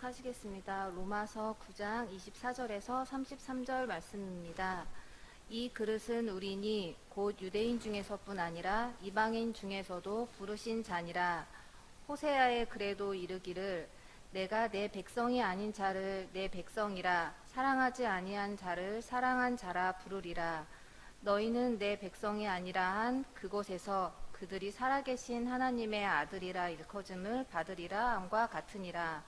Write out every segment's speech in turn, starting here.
교독하시겠습니다. 로마서 9장 24절에서 33절 말씀입니다. 이 그릇은 우리니 곧 유대인 중에서뿐 아니라 이방인 중에서도 부르신 자니라. 호세아의 글에도 이르기를 내가 내 백성이 아닌 자를 내 백성이라 사랑하지 아니한 자를 사랑한 자라 부르리라. 너희는 내 백성이 아니라 한 그곳에서 그들이 살아계신 하나님의 아들이라 일컬음을 받으리라 함과 같으니라.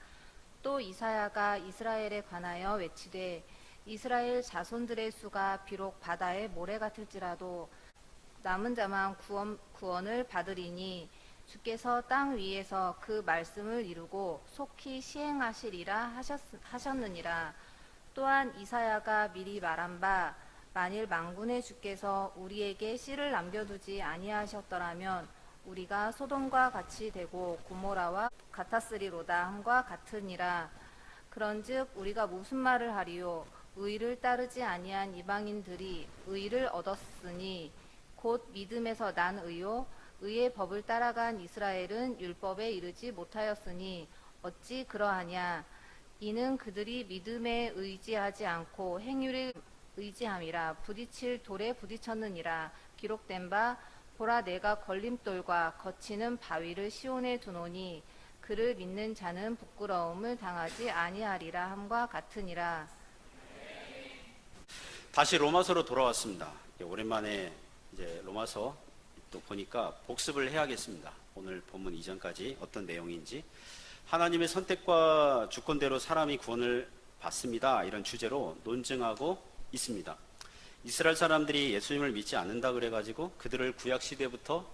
또 이사야가 이스라엘에 관하여 외치되 이스라엘 자손들의 수가 비록 바다의 모래 같을지라도 남은 자만 구원을 받으리니 주께서 땅 위에서 그 말씀을 이루고 속히 시행하시리라 하셨느니라. 또한 이사야가 미리 말한 바 만일 만군의 주께서 우리에게 씨를 남겨두지 아니하셨더라면 우리가 소돔과 같이 되고 고모라와 같았으리로다 함과 같으니라. 그런즉 우리가 무슨 말을 하리요? 의를 따르지 아니한 이방인들이 의를 얻었으니 곧 믿음에서 난 의요 의의 법을 따라간 이스라엘은 율법에 이르지 못하였으니 어찌 그러하냐? 이는 그들이 믿음에 의지하지 않고 행위를 의지함이라. 부딪힐 돌에 부딪혔느니라. 기록된 바 보라 내가 걸림돌과 거치는 바위를 시온에 두노니 그를 믿는 자는 부끄러움을 당하지 아니하리라 함과 같으니라. 다시 로마서로 돌아왔습니다. 오랜만에 이제 로마서 또 보니까 복습을 해야겠습니다. 오늘 본문 이전까지 어떤 내용인지. 하나님의 선택과 주권대로 사람이 구원을 받습니다. 이런 주제로 논증하고 있습니다. 이스라엘 사람들이 예수님을 믿지 않는다 그래가지고 그들을 구약시대부터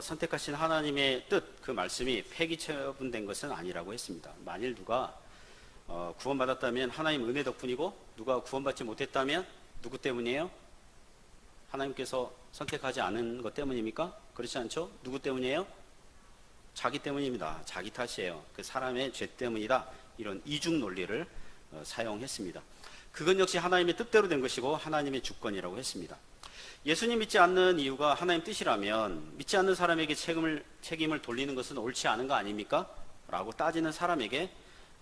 선택하신 하나님의 뜻, 그 말씀이 폐기 처분된 것은 아니라고 했습니다. 만일 누가 구원받았다면 하나님 은혜 덕분이고 누가 구원받지 못했다면 누구 때문이에요? 하나님께서 선택하지 않은 것 때문입니까? 그렇지 않죠? 누구 때문이에요? 자기 때문입니다. 자기 탓이에요. 그 사람의 죄 때문이다. 이런 이중 논리를 사용했습니다. 그건 역시 하나님의 뜻대로 된 것이고 하나님의 주권이라고 했습니다. 예수님 믿지 않는 이유가 하나님 뜻이라면 믿지 않는 사람에게 책임을 돌리는 것은 옳지 않은 거 아닙니까? 라고 따지는 사람에게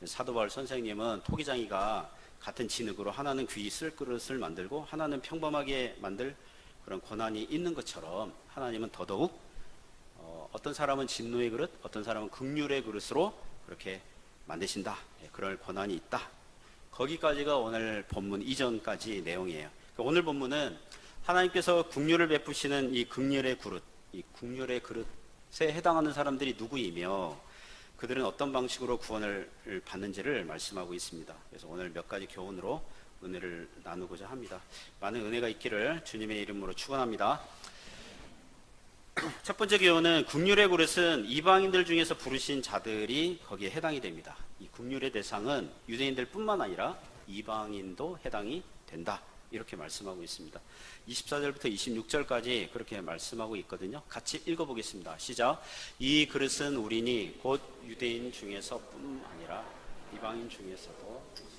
사도 바울 선생님은 토기장이가 같은 진흙으로 하나는 귀히 쓸 그릇을 만들고 하나는 평범하게 만들 그런 권한이 있는 것처럼 하나님은 더더욱 어떤 사람은 진노의 그릇, 어떤 사람은 긍휼의 그릇으로 그렇게 만드신다. 그럴 권한이 있다. 거기까지가 오늘 본문 이전까지 내용이에요. 오늘 본문은 하나님께서 긍휼을 베푸시는 이 긍휼의 그릇, 이 긍휼의 그릇에 해당하는 사람들이 누구이며 그들은 어떤 방식으로 구원을 받는지를 말씀하고 있습니다. 그래서 오늘 몇 가지 교훈으로 은혜를 나누고자 합니다. 많은 은혜가 있기를 주님의 이름으로 축원합니다. 첫 번째 교훈은 긍휼의 그릇은 이방인들 중에서 부르신 자들이 거기에 해당이 됩니다. 이 긍휼의 대상은 유대인들 뿐만 아니라 이방인도 해당이 된다. 이렇게 말씀하고 있습니다. 24절부터 26절까지 그렇게 말씀하고 있거든요. 같이 읽어보겠습니다. 시작. 이 그릇은 우리니 곧 유대인 중에서 뿐 아니라 이방인 중에서도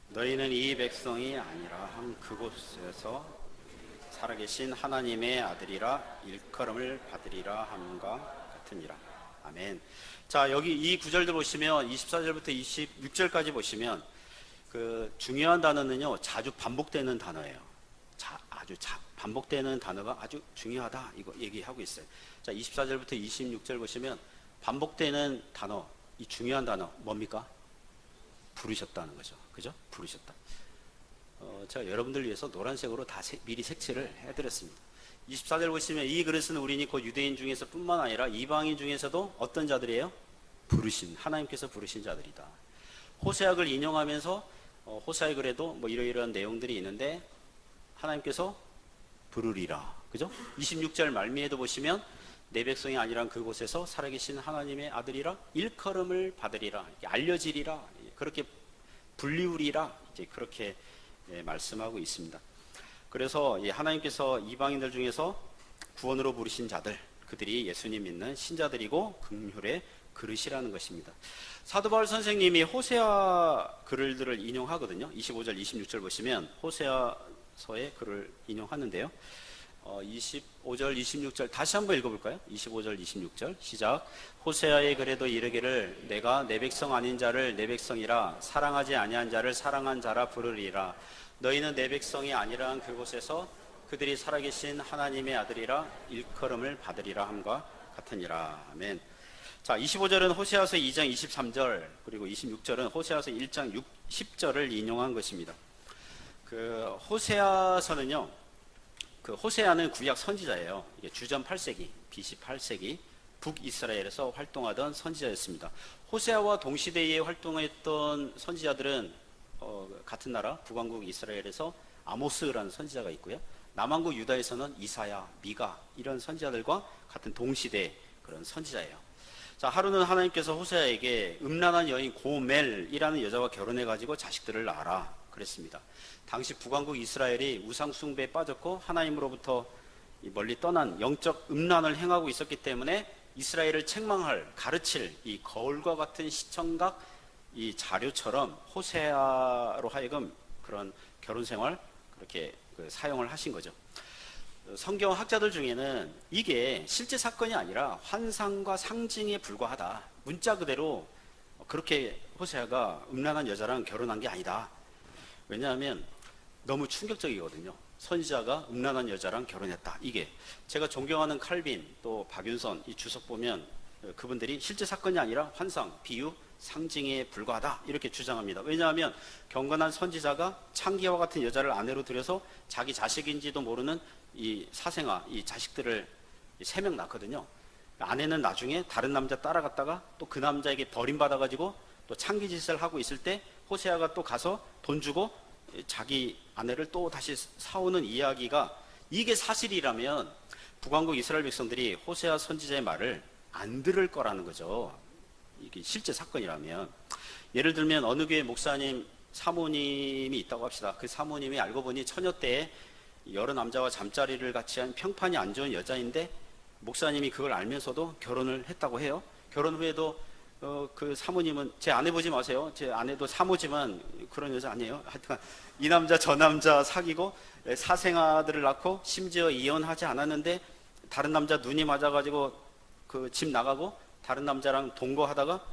너희는 이 백성이 아니라 한 그곳에서 살아계신 하나님의 아들이라 일컬음을 받으리라 함과 같으니라. 아멘. 자, 여기 이 구절들 보시면 24절부터 26절까지 보시면 그 중요한 단어는요 자주 반복되는 단어예요. 반복되는 단어가 아주 중요하다 이거 얘기하고 있어요. 자, 24절부터 26절 보시면 반복되는 단어, 이 중요한 단어 뭡니까? 부르셨다는 거죠. 그죠? 부르셨다. 제가 여러분들 위해서 노란색으로 다 미리 색칠을 해드렸습니다. 24절 보시면 이 그릇은 우리니 곧 유대인 중에서 뿐만 아니라 이방인 중에서도 어떤 자들이에요? 하나님께서 부르신 자들이다. 호세아를 인용하면서 호세아의 글에도 뭐 이러이러한 내용들이 있는데 하나님께서 부르리라. 그죠? 26절 말미에도 보시면 내 백성이 아니란 그곳에서 살아계신 하나님의 아들이라 일컬음을 받으리라. 알려지리라. 그렇게 불리우리라. 이제 그렇게 말씀하고 있습니다. 그래서 하나님께서 이방인들 중에서 구원으로 부르신 자들, 그들이 예수님 믿는 신자들이고 긍휼의 그릇이라는 것입니다. 사도 바울 선생님이 호세아 글들을 인용하거든요. 25절, 26절 보시면 호세아 호세아서의 글을 인용하는데요. 25절, 26절 다시 한번 읽어볼까요? 25절, 26절 시작. 호세아의 글에도 이르기를 내가 내 백성 아닌 자를 내 백성이라 사랑하지 아니한 자를 사랑한 자라 부르리라. 너희는 내 백성이 아니란 그곳에서 그들이 살아계신 하나님의 아들이라 일컬음을 받으리라 함과 같으니라. 아멘. 자, 25절은 호세아서 2장 23절 그리고 26절은 호세아서 1장 10절을 인용한 것입니다. 그 호세아서는요, 그 호세아는 구약 선지자예요. 이게 주전 8세기, BC 8세기 북이스라엘에서 활동하던 선지자였습니다. 호세아와 동시대에 활동했던 선지자들은 같은 나라 북왕국 이스라엘에서 아모스라는 선지자가 있고요. 남왕국 유다에서는 이사야, 미가 이런 선지자들과 같은 동시대 그런 선지자예요. 자, 하루는 하나님께서 호세아에게 음란한 여인 고멜이라는 여자와 결혼해가지고 자식들을 낳아라 그랬습니다. 당시 북왕국 이스라엘이 우상 숭배에 빠졌고 하나님으로부터 멀리 떠난 영적 음란을 행하고 있었기 때문에 이스라엘을 책망할, 가르칠 이 거울과 같은 시청각 이 자료처럼 호세아로 하여금 그런 결혼 생활 그렇게 사용을 하신 거죠. 성경 학자들 중에는 이게 실제 사건이 아니라 환상과 상징에 불과하다. 문자 그대로 그렇게 호세아가 음란한 여자랑 결혼한 게 아니다. 왜냐하면 너무 충격적이거든요. 선지자가 음란한 여자랑 결혼했다. 이게 제가 존경하는 칼빈 또 박윤선 이 주석 보면 그분들이 실제 사건이 아니라 환상, 비유, 상징에 불과하다 이렇게 주장합니다. 왜냐하면 경건한 선지자가 창기와 같은 여자를 아내로 들여서 자기 자식인지도 모르는 이 사생아, 이 자식들을 3명 낳거든요. 아내는 나중에 다른 남자 따라갔다가 또 그 남자에게 버림받아가지고 또 창기짓을 하고 있을 때 호세아가 또 가서 돈 주고 자기 아내를 또 다시 사오는 이야기가 이게 사실이라면 북왕국 이스라엘 백성들이 호세아 선지자의 말을 안 들을 거라는 거죠. 이게 실제 사건이라면. 예를 들면 어느 교회 목사님 사모님이 있다고 합시다. 그 사모님이 알고 보니 처녀 때에 여러 남자와 잠자리를 같이 한 평판이 안 좋은 여자인데 목사님이 그걸 알면서도 결혼을 했다고 해요. 결혼 후에도 그 사모님은 제 아내 보지 마세요. 제 아내도 사모지만 그런 여자 아니에요. 하여튼 이 남자 저 남자 사귀고 사생아들을 낳고 심지어 이혼하지 않았는데 다른 남자 눈이 맞아가지고 그 집 나가고 다른 남자랑 동거하다가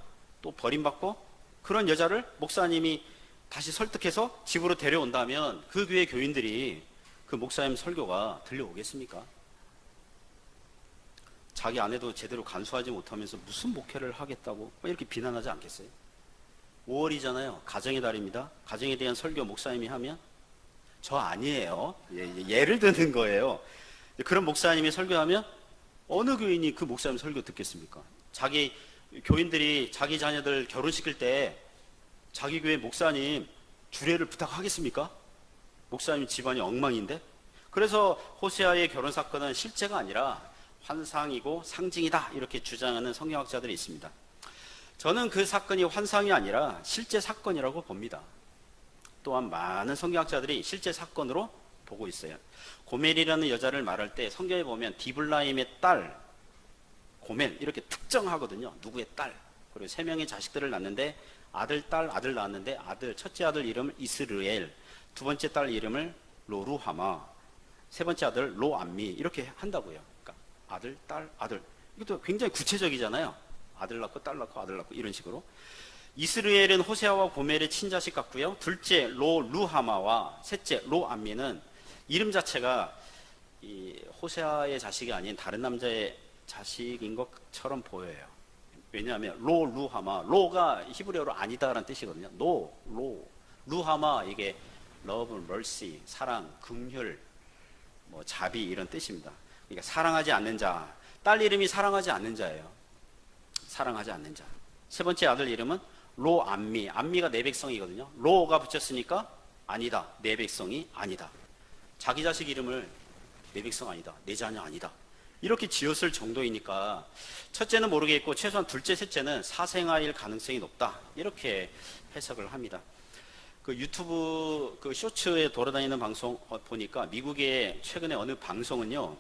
또 버림받고 그런 여자를 목사님이 다시 설득해서 집으로 데려온다면 그 교회 교인들이 그 목사님 설교가 들려오겠습니까? 자기 아내도 제대로 간수하지 못하면서 무슨 목회를 하겠다고 이렇게 비난하지 않겠어요? 5월이잖아요. 가정의 달입니다. 가정에 대한 설교 목사님이 하면 저 아니에요. 예를 드는 거예요. 그런 목사님이 설교하면 어느 교인이 그 목사님 설교 듣겠습니까? 자기 교인들이 자기 자녀들 결혼시킬 때 자기 교회 목사님 주례를 부탁하겠습니까? 목사님 집안이 엉망인데? 그래서 호세아의 결혼 사건은 실제가 아니라 환상이고 상징이다 이렇게 주장하는 성경학자들이 있습니다. 저는 그 사건이 환상이 아니라 실제 사건이라고 봅니다. 또한 많은 성경학자들이 실제 사건으로 보고 있어요. 고멜이라는 여자를 말할 때 성경에 보면 디블라임의 딸 고멜 이렇게 특정하거든요. 누구의 딸. 그리고 3명의 자식들을 낳는데 아들, 딸, 아들 낳았는데 첫째 아들 이름을 이스르엘, 두 번째 딸 이름을 로루하마, 세 번째 아들 로암미 이렇게 한다고요. 그러니까 아들, 딸, 아들. 이것도 굉장히 구체적이잖아요. 아들 낳고 딸 낳고 아들 낳고 이런 식으로. 이스르엘은 호세아와 고멜의 친자식 같고요. 둘째 로루하마와 셋째 로암미는 이름 자체가 이 호세아의 자식이 아닌 다른 남자의 자식인 것처럼 보여요. 왜냐하면 로루하마, 로가 히브리어로 아니다라는 뜻이거든요. 루하마 이게 love, mercy, 사랑, 긍휼, 뭐 자비 이런 뜻입니다. 그러니까 사랑하지 않는 자. 딸 이름이 사랑하지 않는 자예요. 사랑하지 않는 자. 세 번째 아들 이름은 로암미. 암미가 내 백성이거든요. 로가 붙였으니까 아니다. 내 백성이 아니다. 자기 자식 이름을 내 백성 아니다. 내 자녀 아니다. 이렇게 지었을 정도이니까 첫째는 모르겠고 최소한 둘째, 셋째는 사생아일 가능성이 높다. 이렇게 해석을 합니다. 그 유튜브 그 쇼츠에 돌아다니는 방송 보니까 미국의 최근에 어느 방송은요,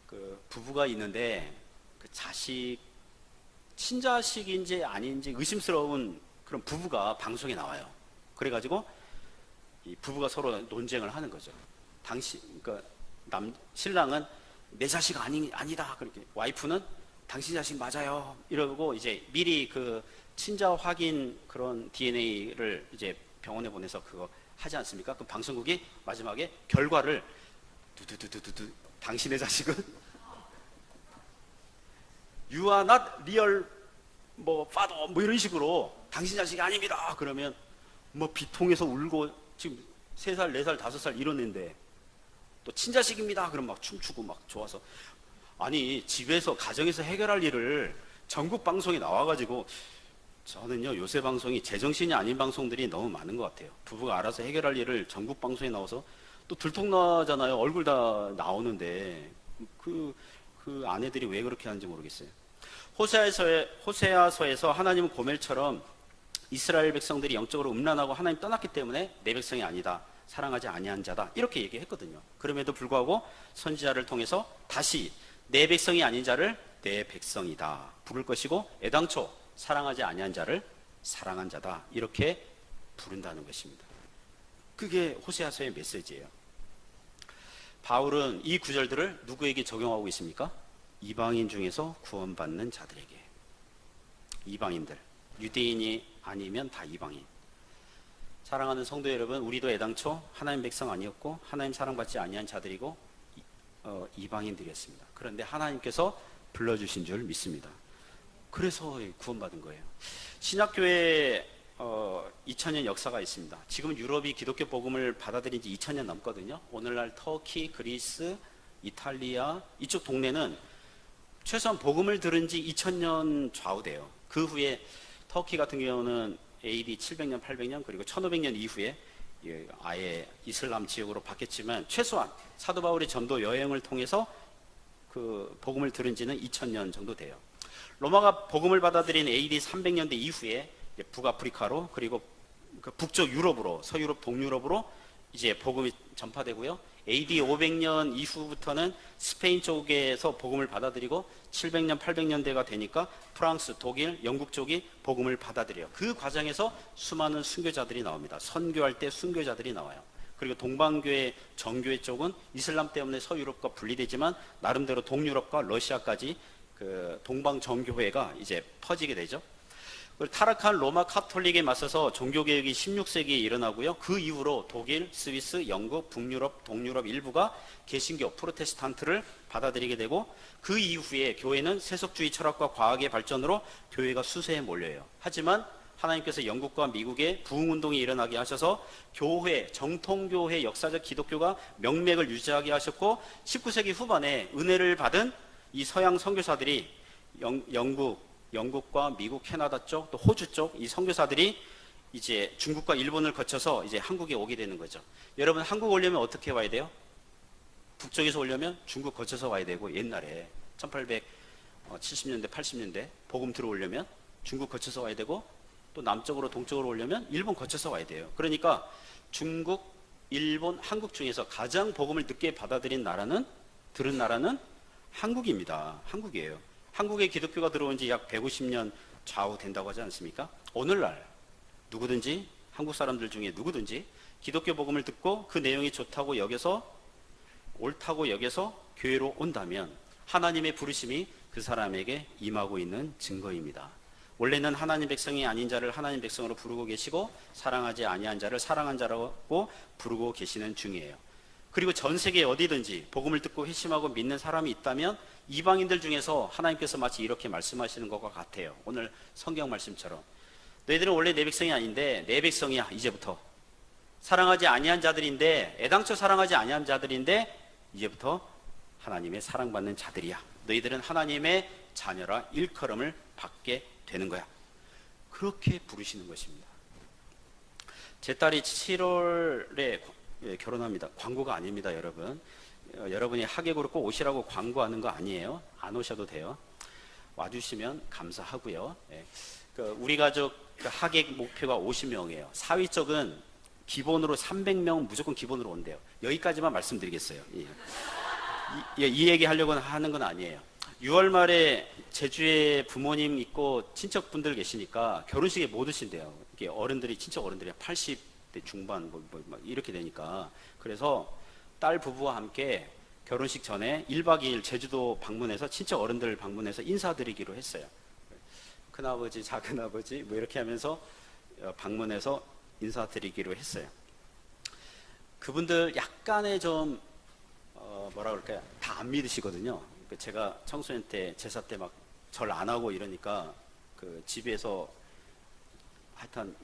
그 부부가 있는데 그 자식 친자식인지 아닌지 의심스러운 그런 부부가 방송에 나와요. 그래가지고 이 부부가 서로 논쟁을 하는 거죠. 그러니까 신랑은 내 자식 아니다. 그렇게 와이프는 당신 자식 맞아요. 이러고 이제 미리 그 친자 확인 그런 DNA를 이제 병원에 보내서 그거 하지 않습니까? 그 방송국이 마지막에 결과를 두두두두두 당신의 자식은 You are not real 뭐 father 뭐 이런 식으로 당신 자식이 아닙니다. 그러면 뭐 비통해서 울고 지금 3살, 4살, 5살 이런 애인데 또 친자식입니다. 그럼 막 춤추고 막 좋아서 아니 집에서 가정에서 해결할 일을 전국 방송에 나와가지고 저는요 요새 방송이 제정신이 아닌 방송들이 너무 많은 것 같아요. 부부가 알아서 해결할 일을 전국 방송에 나와서 또 들통나잖아요. 얼굴 다 나오는데 그 아내들이 왜 그렇게 하는지 모르겠어요. 호세아서에서 하나님은 고멜처럼 이스라엘 백성들이 영적으로 음란하고 하나님 떠났기 때문에 내 백성이 아니다. 사랑하지 아니한 자다. 이렇게 얘기했거든요. 그럼에도 불구하고 선지자를 통해서 다시 내 백성이 아닌 자를 내 백성이다 부를 것이고 애당초 사랑하지 아니한 자를 사랑한 자다. 이렇게 부른다는 것입니다. 그게 호세아서의 메시지예요. 바울은 이 구절들을 누구에게 적용하고 있습니까? 이방인 중에서 구원받는 자들에게. 이방인들. 유대인이 아니면 다 이방인. 사랑하는 성도 여러분, 우리도 애당초 하나님 백성 아니었고 하나님 사랑받지 아니한 자들이고 이방인들이었습니다. 그런데 하나님께서 불러주신 줄 믿습니다. 그래서 구원받은 거예요. 신약교회 2000년 역사가 있습니다. 지금 유럽이 기독교 복음을 받아들인 지 2000년 넘거든요. 오늘날 터키, 그리스, 이탈리아 이쪽 동네는 최소한 복음을 들은 지 2000년 좌우돼요. 그 후에 터키 같은 경우는 AD 700년, 800년 그리고 1500년 이후에 아예 이슬람 지역으로 바뀌었지만 최소한 사도 바울의 전도 여행을 통해서 그 복음을 들은 지는 2000년 정도 돼요. 로마가 복음을 받아들인 AD 300년대 이후에 북아프리카로 그리고 그 북쪽 유럽으로 서유럽, 동유럽으로 이제 복음이 전파되고요. AD 500년 이후부터는 스페인 쪽에서 복음을 받아들이고 700년, 800년대가 되니까 프랑스, 독일, 영국 쪽이 복음을 받아들여요. 그 과정에서 수많은 순교자들이 나옵니다. 선교할 때 순교자들이 나와요. 그리고 동방교회, 정교회 쪽은 이슬람 때문에 서유럽과 분리되지만 나름대로 동유럽과 러시아까지 그 동방 정교회가 이제 퍼지게 되죠. 타락한 로마 카톨릭에 맞서서 종교개혁이 16세기에 일어나고요. 그 이후로 독일, 스위스, 영국, 북유럽, 동유럽 일부가 개신교, 프로테스탄트를 받아들이게 되고 그 이후에 교회는 세속주의 철학과 과학의 발전으로 교회가 수세에 몰려요. 하지만 하나님께서 영국과 미국에 부흥운동이 일어나게 하셔서 교회, 정통교회, 역사적 기독교가 명맥을 유지하게 하셨고 19세기 후반에 은혜를 받은 이 서양 선교사들이 영국과 미국, 캐나다 쪽, 또 호주 쪽 이 선교사들이 이제 중국과 일본을 거쳐서 이제 한국에 오게 되는 거죠. 여러분 한국 오려면 어떻게 와야 돼요? 북쪽에서 오려면 중국 거쳐서 와야 되고 옛날에 1870년대, 80년대 복음 들어오려면 중국 거쳐서 와야 되고 또 남쪽으로 동쪽으로 오려면 일본 거쳐서 와야 돼요. 그러니까 중국, 일본, 한국 중에서 가장 복음을 늦게 받아들인 나라는 들은 나라는 한국입니다. 한국이에요. 한국에 기독교가 들어온 지 약 150년 좌우 된다고 하지 않습니까? 오늘날 누구든지 한국 사람들 중에 누구든지 기독교 복음을 듣고 그 내용이 좋다고 여겨서 옳다고 여겨서 교회로 온다면 하나님의 부르심이 그 사람에게 임하고 있는 증거입니다. 원래는 하나님 백성이 아닌 자를 하나님 백성으로 부르고 계시고 사랑하지 아니한 자를 사랑한 자라고 부르고 계시는 중이에요. 그리고 전 세계 어디든지 복음을 듣고 회심하고 믿는 사람이 있다면 이방인들 중에서 하나님께서 마치 이렇게 말씀하시는 것과 같아요. 오늘 성경 말씀처럼 너희들은 원래 내 백성이 아닌데 내 백성이야. 이제부터 사랑하지 아니한 자들인데 애당초 사랑하지 아니한 자들인데 이제부터 하나님의 사랑받는 자들이야. 너희들은 하나님의 자녀라 일컬음을 받게 되는 거야. 그렇게 부르시는 것입니다. 제 딸이 7월에 결혼합니다. 광고가 아닙니다, 여러분. 여러분이 하객으로 꼭 오시라고 광고하는 거 아니에요. 안 오셔도 돼요. 와주시면 감사하고요. 우리 가족 하객 목표가 50명이에요. 사위 쪽은 기본으로 300명 무조건 기본으로 온대요. 여기까지만 말씀드리겠어요. 이 얘기 하려고 하는 건 아니에요. 6월 말에 제주에 부모님 있고 친척분들 계시니까 결혼식에 못 오신대요. 이게 어른들이 친척 어른들이 80 20대 중반 막 이렇게 되니까, 그래서 딸 부부와 함께 결혼식 전에 1박 2일 제주도 방문해서 친척 어른들 방문해서 인사드리기로 했어요. 큰아버지, 작은아버지 뭐 이렇게 하면서 방문해서 인사드리기로 했어요. 그분들 약간의 좀 뭐라 그럴까요? 다 안 믿으시거든요. 제가 청소년 때 제사 때 막 절 안 하고 이러니까 그 집에서 하여튼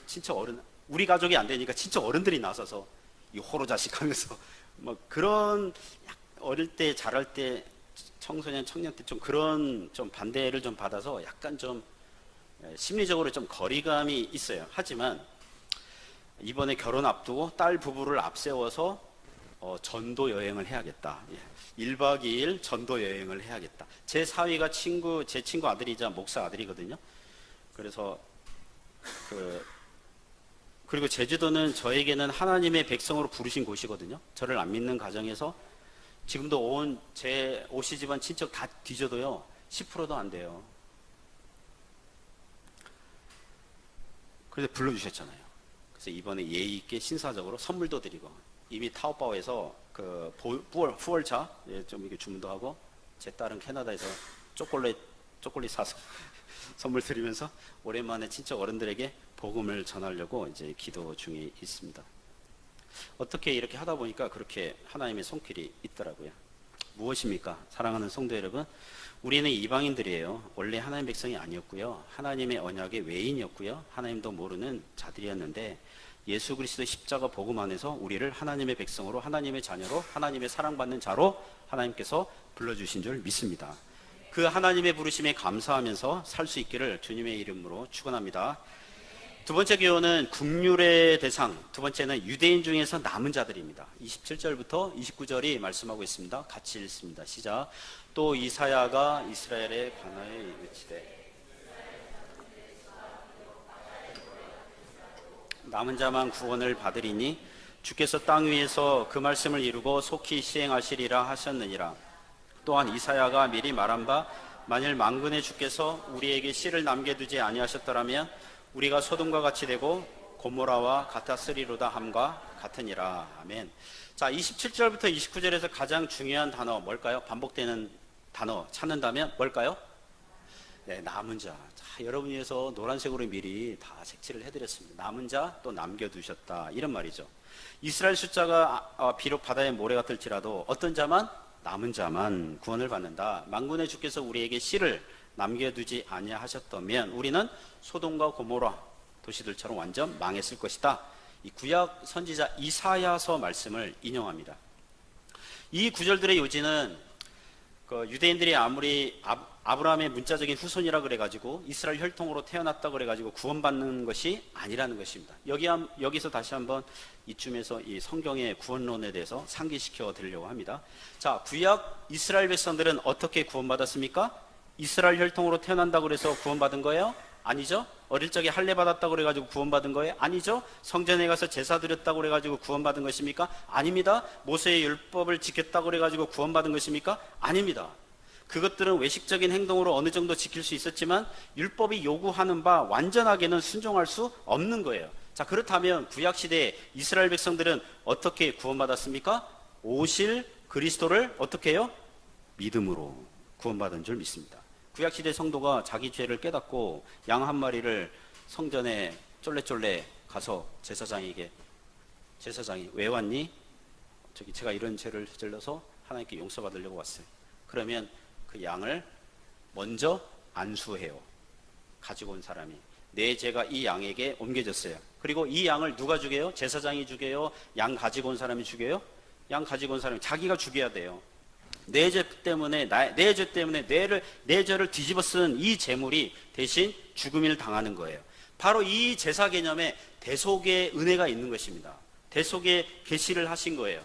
친척 어른, 우리 가족이 안 되니까 친척 어른들이 나서서 이 호로자식 하면서 뭐 그런 어릴 때 자랄 때 청소년 청년 때 좀 그런 좀 반대를 좀 받아서 약간 좀 심리적으로 좀 거리감이 있어요. 하지만 이번에 결혼 앞두고 딸 부부를 앞세워서 전도 여행을 해야겠다. 1박 2일 전도 여행을 해야겠다. 제 사위가 제 친구 아들이자 목사 아들이거든요. 그래서 그리고 제주도는 저에게는 하나님의 백성으로 부르신 곳이거든요. 저를 안 믿는 가정에서 지금도 제 오씨 집안 친척 다 뒤져도요 10%도 안 돼요. 그래서 불러주셨잖아요. 그래서 이번에 예의 있게 신사적으로 선물도 드리고, 이미 타오바오에서 그 푸얼차 좀 이렇게 주문도 하고, 제 딸은 캐나다에서 초콜릿 사서 선물 드리면서 오랜만에 친척 어른들에게 복음을 전하려고 이제 기도 중에 있습니다. 어떻게 이렇게 하다 보니까 그렇게 하나님의 손길이 있더라고요. 무엇입니까? 사랑하는 성도 여러분, 우리는 이방인들이에요. 원래 하나님 백성이 아니었고요, 하나님의 언약의 외인이었고요, 하나님도 모르는 자들이었는데 예수 그리스도의 십자가 복음 안에서 우리를 하나님의 백성으로, 하나님의 자녀로, 하나님의 사랑받는 자로 하나님께서 불러주신 줄 믿습니다. 그 하나님의 부르심에 감사하면서 살 수 있기를 주님의 이름으로 축원합니다. 두 번째 교훈은 국률의 대상, 두 번째는 유대인 중에서 남은 자들입니다. 27절부터 29절이 말씀하고 있습니다. 같이 읽습니다. 시작. 또 이사야가 이스라엘의 관하에 이르시되 남은 자만 구원을 받으리니 주께서 땅 위에서 그 말씀을 이루고 속히 시행하시리라 하셨느니라. 또한 이사야가 미리 말한 바 만일 만군의 주께서 우리에게 씨를 남겨두지 아니하셨더라면 우리가 소돔과 같이 되고 고모라와 같았으리로다 함과 같으니라. 아멘. 자, 27절부터 29절에서 가장 중요한 단어 뭘까요? 반복되는 단어 찾는다면 뭘까요? 네, 남은 자. 자, 여러분 위해서 노란색으로 미리 다 색칠을 해드렸습니다. 남은 자, 또 남겨두셨다, 이런 말이죠. 이스라엘 숫자가 비록 바다의 모래 같을지라도 어떤 자만? 남은 자만 구원을 받는다. 만군의 주께서 우리에게 씨를 남겨두지 아니하셨다면 우리는 소돔과 고모라 도시들처럼 완전 망했을 것이다. 이 구약 선지자 이사야서 말씀을 인용합니다. 이 구절들의 요지는 유대인들이 아무리 아브라함의 문자적인 후손이라 그래가지고 이스라엘 혈통으로 태어났다 그래가지고 구원받는 것이 아니라는 것입니다. 여기서 다시 한번 이쯤에서 이 성경의 구원론에 대해서 상기시켜 드리려고 합니다. 자, 구약 이스라엘 백성들은 어떻게 구원받았습니까? 이스라엘 혈통으로 태어난다고 그래서 구원받은 거예요? 아니죠. 어릴 적에 할례 받았다고 그래가지고 구원받은 거예요? 아니죠. 성전에 가서 제사 드렸다고 그래가지고 구원받은 것입니까? 아닙니다. 모세의 율법을 지켰다고 그래가지고 구원받은 것입니까? 아닙니다. 그것들은 외식적인 행동으로 어느 정도 지킬 수 있었지만 율법이 요구하는 바 완전하게는 순종할 수 없는 거예요. 자, 그렇다면 구약시대 이스라엘 백성들은 어떻게 구원받았습니까? 오실 그리스도를 어떻게 해요? 믿음으로 구원받은 줄 믿습니다. 구약시대 성도가 자기 죄를 깨닫고 양 한 마리를 성전에 쫄래쫄래 가서 제사장이 왜 왔니? 제가 이런 죄를 저질러서 하나님께 용서받으려고 왔어요. 그러면 그 양을 먼저 안수해요. 가지고 온 사람이. 내 죄가 이 양에게 옮겨졌어요. 그리고 이 양을 누가 죽여요? 제사장이 죽여요? 양 가지고 온 사람이 죽여요? 양 가지고 온 사람이 자기가 죽여야 돼요. 내 죄 때문에 내 죄를 뒤집어 쓴 이 재물이 대신 죽음을 당하는 거예요. 바로 이 제사 개념에 대속의 은혜가 있는 것입니다. 대속의 계시를 하신 거예요.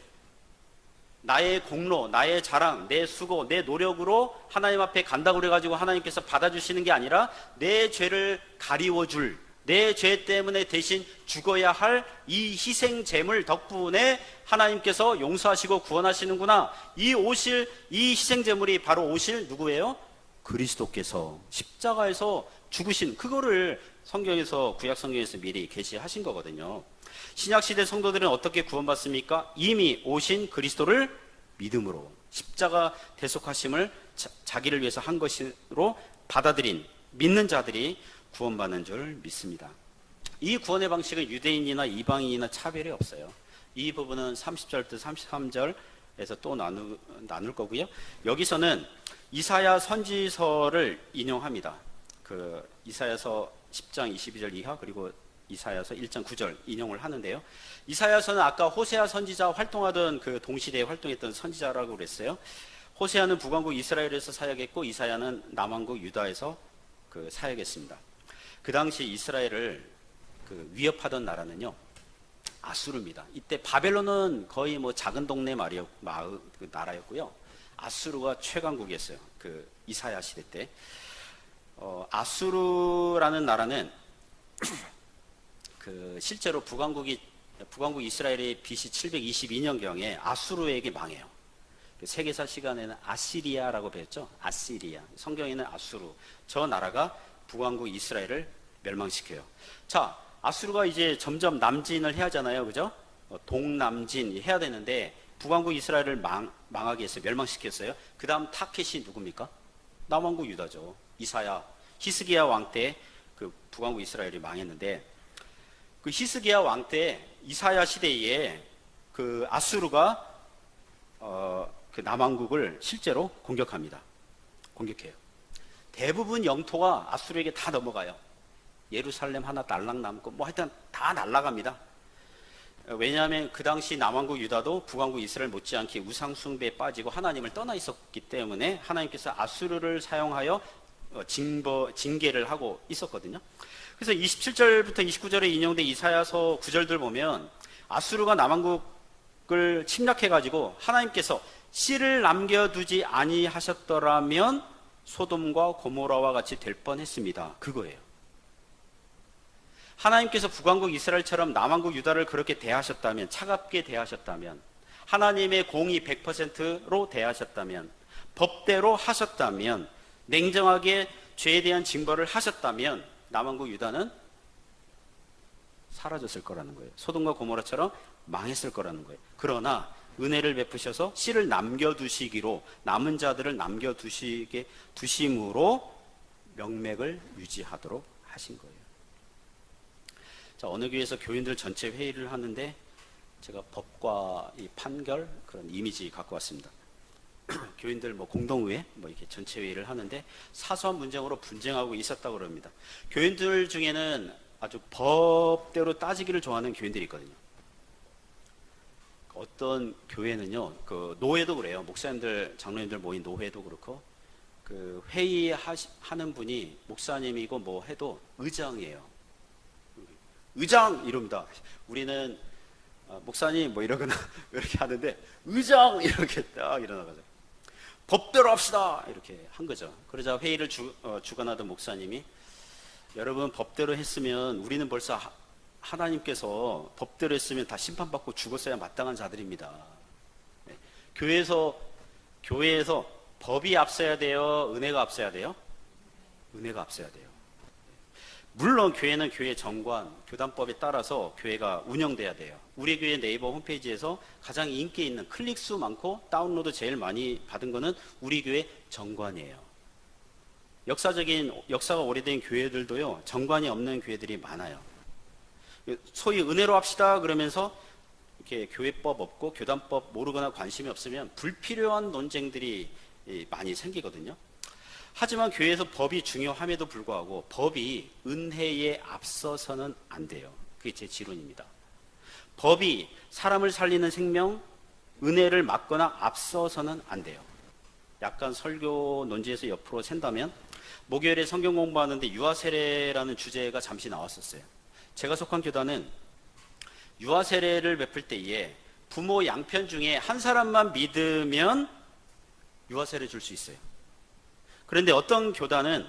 나의 공로, 나의 자랑, 내 수고, 내 노력으로 하나님 앞에 간다고 그래가지고 하나님께서 받아주시는 게 아니라 내 죄를 가리워줄, 내 죄 때문에 대신 죽어야 할 이 희생 제물 덕분에 하나님께서 용서하시고 구원하시는구나. 이 희생 제물이 바로 오실 누구예요? 그리스도께서 십자가에서 죽으신 그거를 성경에서, 구약 성경에서 미리 계시하신 거거든요. 신약시대 성도들은 어떻게 구원받습니까? 이미 오신 그리스도를 믿음으로 십자가 대속하심을 자기를 위해서 한 것으로 받아들인 믿는 자들이 구원받는 줄 믿습니다. 이 구원의 방식은 유대인이나 이방인이나 차별이 없어요. 이 부분은 30절부터 33절에서 또 나눌 거고요. 여기서는 이사야 선지서를 인용합니다. 그 이사야서 10장 22절 이하 그리고 이사야서 1장 9절 인용을 하는데요. 이사야서는 아까 호세아 선지자 활동하던 그 동시대에 활동했던 선지자라고 그랬어요. 호세아는 북왕국 이스라엘에서 사역했고 이사야는 남왕국 유다에서 그 사역했습니다. 그 당시 이스라엘을 그 위협하던 나라는요 아수르입니다. 이때 바벨론은 거의 뭐 작은 동네 나라였고요. 아수르가 최강국이었어요. 그 이사야 시대 때. 아수르라는 나라는 그 실제로 북왕국 이스라엘이 BC 722년경에 아수르에게 망해요. 세계사 시간에는 아시리아라고 배웠죠. 아시리아. 성경에는 아수르. 저 나라가 북왕국 이스라엘을 멸망시켜요. 자, 아수르가 이제 점점 남진을 해야 하잖아요. 그죠? 동남진 해야 되는데 북왕국 이스라엘을 망하게 했어요. 멸망시켰어요. 그 다음 타켓이 누굽니까? 남왕국 유다죠. 이사야, 히스기야 왕 때 그 북왕국 이스라엘이 망했는데 그 히스기야 왕 때 이사야 시대에 그 아수르가 그 남왕국을 실제로 공격합니다. 공격해요. 대부분 영토가 아수르에게 다 넘어가요. 예루살렘 하나 날락 남고 뭐 하여튼 다 날아갑니다. 왜냐하면 그 당시 남왕국 유다도 북왕국 이스라엘 못지않게 우상 숭배에 빠지고 하나님을 떠나 있었기 때문에 하나님께서 아수르를 사용하여 징계를 하고 있었거든요. 그래서 27절부터 29절에 인용된 이사야서 9절들 보면 아수르가 남왕국을 침략해가지고 하나님께서 씨를 남겨두지 아니하셨더라면 소돔과 고모라와 같이 될 뻔했습니다. 그거예요. 하나님께서 북왕국 이스라엘처럼 남왕국 유다를 그렇게 대하셨다면, 차갑게 대하셨다면, 하나님의 공의 100%로 대하셨다면, 법대로 하셨다면, 냉정하게 죄에 대한 징벌을 하셨다면 남왕국 유다는 사라졌을 거라는 거예요. 소돔과 고모라처럼 망했을 거라는 거예요. 그러나 은혜를 베푸셔서 씨를 남겨두시기로, 남은 자들을 두심으로 명맥을 유지하도록 하신 거예요. 자, 어느 교회에서 교인들 전체 회의를 하는데 제가 법과 이 판결 그런 이미지 갖고 왔습니다. 교인들 뭐 공동의회 뭐 이렇게 전체 회의를 하는데 사소한 문제로 분쟁하고 있었다고 그럽니다. 교인들 중에는 아주 법대로 따지기를 좋아하는 교인들이 있거든요. 어떤 교회는요, 그 노회도 그래요. 목사님들, 장로님들 모인 노회도 그렇고, 그 회의하는 분이 목사님이고 뭐 해도 의장이에요. 의장 이럽니다. 우리는 목사님 뭐 이러거나 이렇게 하는데 의장 이렇게 딱 일어나가지고 법대로 합시다 이렇게 한 거죠. 그러자 회의를 주관하던 목사님이 여러분 법대로 했으면 우리는 벌써 하나님께서 법대로 했으면 다 심판받고 죽었어야 마땅한 자들입니다. 네. 교회에서 법이 앞서야 돼요? 은혜가 앞서야 돼요? 은혜가 앞서야 돼요. 물론 교회는 교회 정관, 교단법에 따라서 교회가 운영돼야 돼요. 우리 교회 네이버 홈페이지에서 가장 인기 있는 클릭수 많고 다운로드 제일 많이 받은 거는 우리 교회 정관이에요. 역사가 오래된 교회들도요, 정관이 없는 교회들이 많아요. 소위 은혜로 합시다 그러면서 이렇게 교회법 없고 교단법 모르거나 관심이 없으면 불필요한 논쟁들이 많이 생기거든요. 하지만 교회에서 법이 중요함에도 불구하고 법이 은혜에 앞서서는 안 돼요. 그게 제 지론입니다. 법이 사람을 살리는 생명, 은혜를 막거나 앞서서는 안 돼요. 약간 설교 논지에서 옆으로 샌다면 목요일에 성경 공부하는데 유아세례라는 주제가 잠시 나왔었어요. 제가 속한 교단은 유아세례를 베풀 때에 부모 양편 중에 한 사람만 믿으면 유아세례 줄 수 있어요. 그런데 어떤 교단은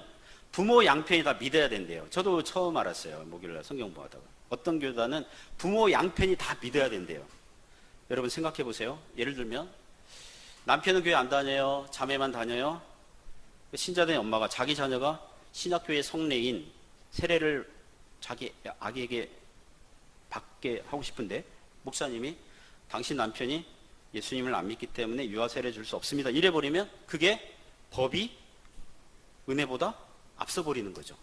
부모 양편이 다 믿어야 된대요. 저도 처음 알았어요. 목요일날 성경 공부하다가. 어떤 교단은 부모 양편이 다 믿어야 된대요. 여러분 생각해 보세요. 예를 들면 남편은 교회 안 다녀요. 자매만 다녀요. 신자된 엄마가 자기 자녀가 신학교의 성례인 세례를 자기 아기에게 받게 하고 싶은데 목사님이 당신 남편이 예수님을 안 믿기 때문에 유아 세례 줄 수 없습니다. 이래 버리면 그게 법이 은혜보다 앞서 버리는 거죠.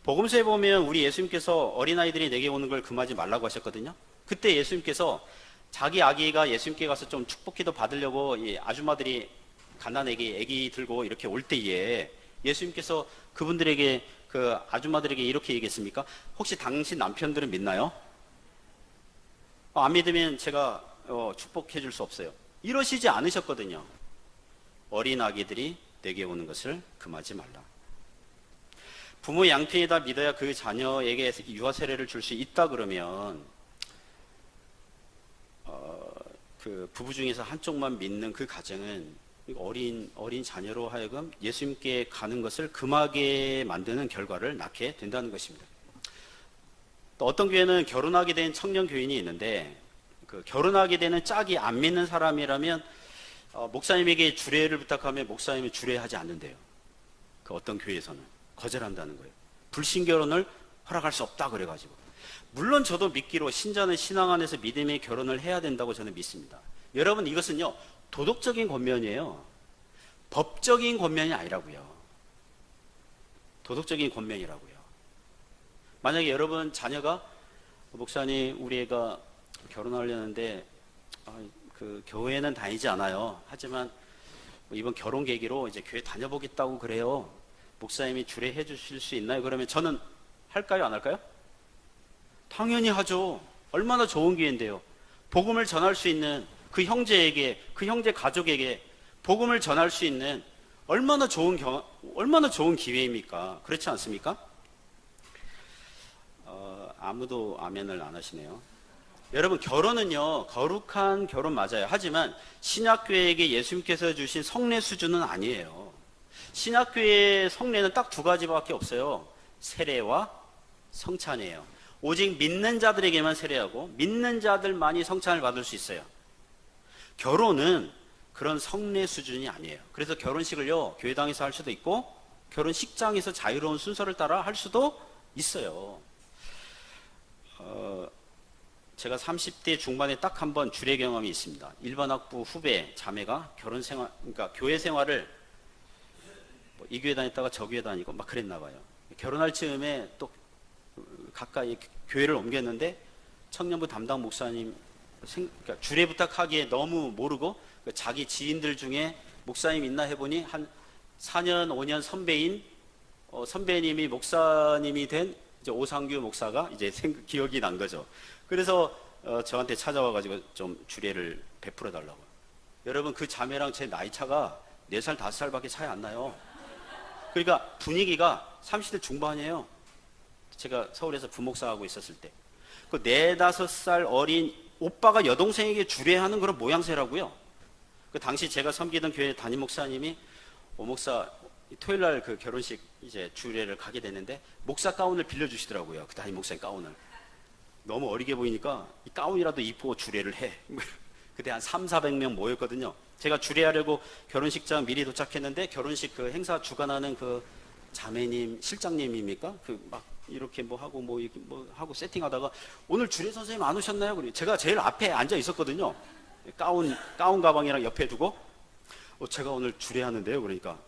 복음서에 보면 우리 예수님께서 어린아이들이 내게 오는 걸 금하지 말라고 하셨거든요. 그때 예수님께서 자기 아기가 예수님께 가서 좀 축복기도 받으려고 이 아줌마들이 갓난아기 애기 들고 이렇게 올 때에 예수님께서 그분들에게 그 아줌마들에게 이렇게 얘기했습니까? 혹시 당신 남편들은 믿나요? 안 믿으면 제가 축복해 줄 수 없어요. 이러시지 않으셨거든요. 어린 아기들이 내게 오는 것을 금하지 말라. 부모 양편이 다 믿어야 그 자녀에게 유아 세례를 줄 수 있다 그러면 그 부부 중에서 한쪽만 믿는 그 가정은 어린 자녀로 하여금 예수님께 가는 것을 금하게 만드는 결과를 낳게 된다는 것입니다. 또 어떤 교회는 결혼하게 된 청년 교인이 있는데 그 결혼하게 되는 짝이 안 믿는 사람이라면 목사님에게 주례를 부탁하면 목사님이 주례하지 않는데요. 그 어떤 교회에서는 거절한다는 거예요. 불신 결혼을 허락할 수 없다 그래가지고. 물론 저도 믿기로 신자는 신앙 안에서 믿음의 결혼을 해야 된다고 저는 믿습니다. 여러분 이것은요 도덕적인 권면이에요. 법적인 권면이 아니라고요. 도덕적인 권면이라고요. 만약에 여러분 자녀가 목사님 우리 애가 결혼하려는데 그 교회는 다니지 않아요. 하지만 이번 결혼 계기로 이제 교회 다녀보겠다고 그래요. 목사님이 주례해 주실 수 있나요? 그러면 저는 할까요? 안 할까요? 당연히 하죠. 얼마나 좋은 기회인데요. 복음을 전할 수 있는 그 형제에게, 그 형제 가족에게 복음을 전할 수 있는 얼마나 좋은 기회입니까? 그렇지 않습니까? 아무도 아멘을 안 하시네요. 여러분 결혼은요 거룩한 결혼 맞아요. 하지만 신약교회에게 예수님께서 주신 성례 수준은 아니에요. 신약교회의 성례는 딱 두 가지밖에 없어요. 세례와 성찬이에요. 오직 믿는 자들에게만 세례하고 믿는 자들만이 성찬을 받을 수 있어요. 결혼은 그런 성례 수준이 아니에요. 그래서 결혼식을요 교회당에서 할 수도 있고 결혼식장에서 자유로운 순서를 따라 할 수도 있어요. 제가 30대 중반에 딱 한 번 주례 경험이 있습니다. 일반학부 후배 자매가 결혼 생활, 그러니까 교회 생활을 이 교회 다녔다가 저 교회 다니고 막 그랬나 봐요. 결혼할 즈음에 또 가까이 교회를 옮겼는데 청년부 담당 목사님 그러니까 주례 부탁하기에 너무 모르고 자기 지인들 중에 목사님 있나 해보니 한 4년 5년 선배인 선배님이 목사님이 된 이제 오상규 목사가 이제 기억이 난 거죠. 그래서 저한테 찾아와가지고 좀 주례를 베풀어 달라고. 여러분 그 자매랑 제 나이 차가 4살 5살밖에 차이 안 나요. 그러니까 분위기가 30대 중반이에요. 제가 서울에서 부목사하고 있었을 때 그 4, 5살 어린 오빠가 여동생에게 주례하는 그런 모양새라고요. 그 당시 제가 섬기던 교회 담임 목사님이 목사 토요일 날 그 결혼식 이제 주례를 가게 됐는데 목사 가운을 빌려주시더라고요. 그 담임 목사님 가운을. 너무 어리게 보이니까 이 가운이라도 입고 주례를 해. 그때 한 300~400명 모였거든요. 제가 주례하려고 결혼식장 미리 도착했는데 결혼식 그 행사 주관하는 그 자매님, 실장님입니까? 그 막 이렇게 뭐 하고 뭐 이렇게 뭐 하고 세팅하다가 오늘 주례 선생님 안 오셨나요? 그래. 제가 제일 앞에 앉아 있었거든요. 가운 가방이랑 옆에 두고 제가 오늘 주례하는데요. 그러니까